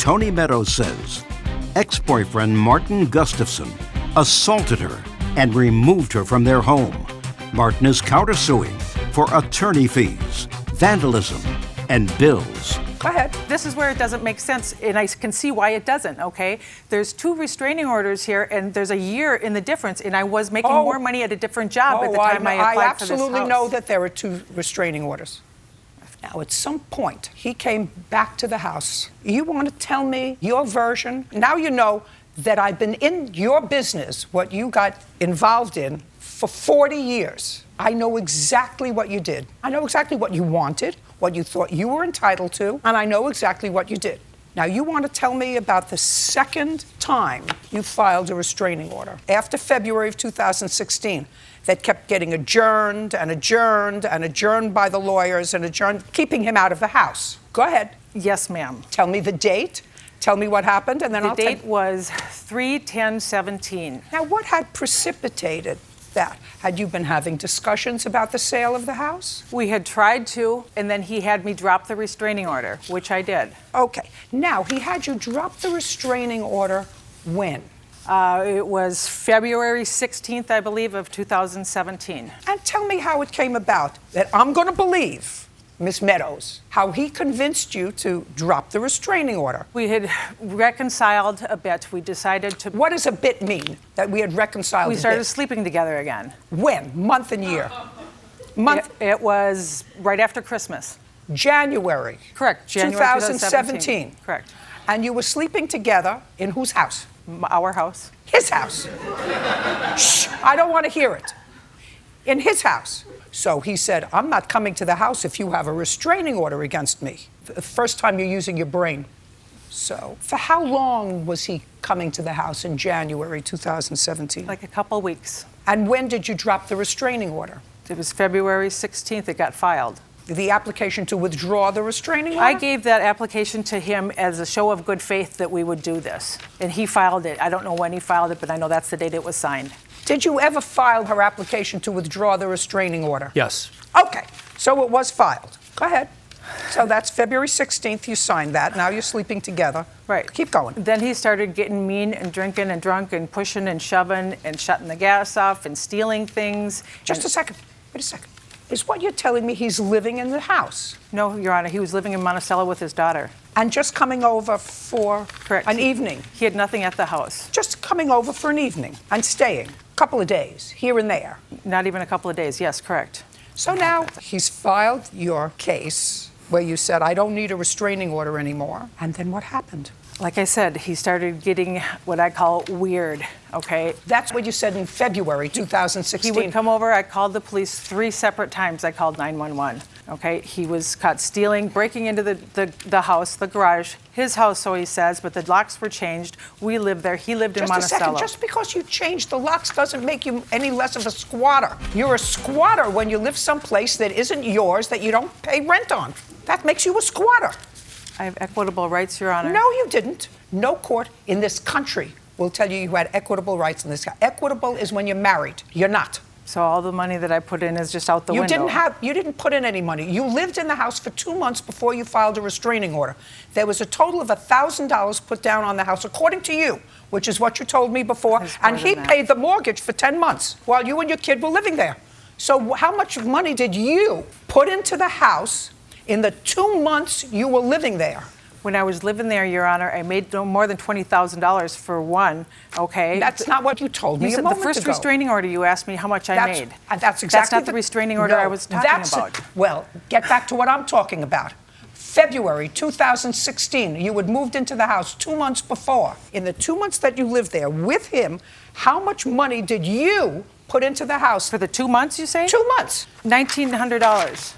Toni Meadows says ex-boyfriend Martin Gustafson assaulted her and removed her from their home. Martin is countersuing for attorney fees, vandalism, and bills. Go ahead. This is where it doesn't make sense, and I can see why it doesn't, okay? There's 2 restraining orders here, and there's a year in the difference, and I was making more money at a different job at the time I applied for this house. I absolutely know that there are 2 restraining orders. Now, at some point, he came back to the house. You want to tell me your version? Now you know that I've been in your business, what you got involved in, for 40 years. I know exactly what you did. I know exactly what you wanted, what you thought you were entitled to, and I know exactly what you did. Now, you want to tell me about the second time you filed a restraining order after February of 2016 that kept getting adjourned and adjourned and adjourned by the lawyers and adjourned, keeping him out of the house. Go ahead. Yes, ma'am. Tell me the date. Tell me what happened, and then The date was 3/10/17. Now, what had precipitated that? Had you been having discussions about the sale of the house? We had tried to, and then he had me drop the restraining order, which I did. Okay. Now, he had you drop the restraining order when? It was February 16th, I believe, of 2017. And tell me how it came about that I'm going to believe, Miss Meadows, how he convinced you to drop the restraining order. We had reconciled a bit. We decided to... What does a bit mean, that we had reconciled We started sleeping together again. When? Month and year? Month? It was right after Christmas. January. Correct. January 2017. Correct. And you were sleeping together in whose house? Our house. His house. Shh, I don't want to hear it. In his house. So he said, I'm not coming to the house if you have a restraining order against me. The first time you're using your brain. So for how long was he coming to the house in January 2017? Like a couple weeks. And when did you drop the restraining order? It was February 16th it got filed. The application to withdraw the restraining order? I gave that application to him as a show of good faith that we would do this. And he filed it. I don't know when he filed it, but I know that's the date it was signed. Did you ever file her application to withdraw the restraining order? Yes. Okay, so it was filed. Go ahead. So that's February 16th, you signed that. Now you're sleeping together. Right. Keep going. Then he started getting mean and drinking and drunk and pushing and shoving and shutting the gas off and stealing things. Just a second. Wait a second. Is what you're telling me he's living in the house? No, Your Honor, he was living in Monticello with his daughter. And just coming over for Correct. an evening? He had nothing at the house. Just coming over for an evening and staying a couple of days, here and there? Not even a couple of days, yes, correct. So now he's filed your case where you said, I don't need a restraining order anymore. And then what happened? Like I said, he started getting what I call weird, okay? That's what you said in February 2016. He would come over, I called the police 3 separate times. I called 911, okay? He was caught stealing, breaking into the house, the garage, his house, so he says, but the locks were changed. We lived there. He lived in Monticello. Just a second, just because you changed the locks doesn't make you any less of a squatter. You're a squatter when you live someplace that isn't yours, that you don't pay rent on. That makes you a squatter. I have equitable rights, Your Honor. No, you didn't. No court in this country will tell you you had equitable rights in this country. Equitable is when you're married. You're not. So all the money that I put in is just out the window. You didn't put in any money. You lived in the house for 2 months before you filed a restraining order. There was a total of $1,000 put down on the house, according to you, which is what you told me before. And he paid the mortgage for 10 months while you and your kid were living there. So how much money did you put into the house in the 2 months you were living there? When I was living there, Your Honor, I made no more than $20,000 for one, okay? That's not what you told me a moment ago. The first restraining order, you asked me how much I made. That's exactly That's not the restraining order I was talking about. Well, get back to what I'm talking about. February 2016, you had moved into the house 2 months before. In the 2 months that you lived there with him, how much money did you put into the house? For the 2 months, you say? 2 months. $1,900.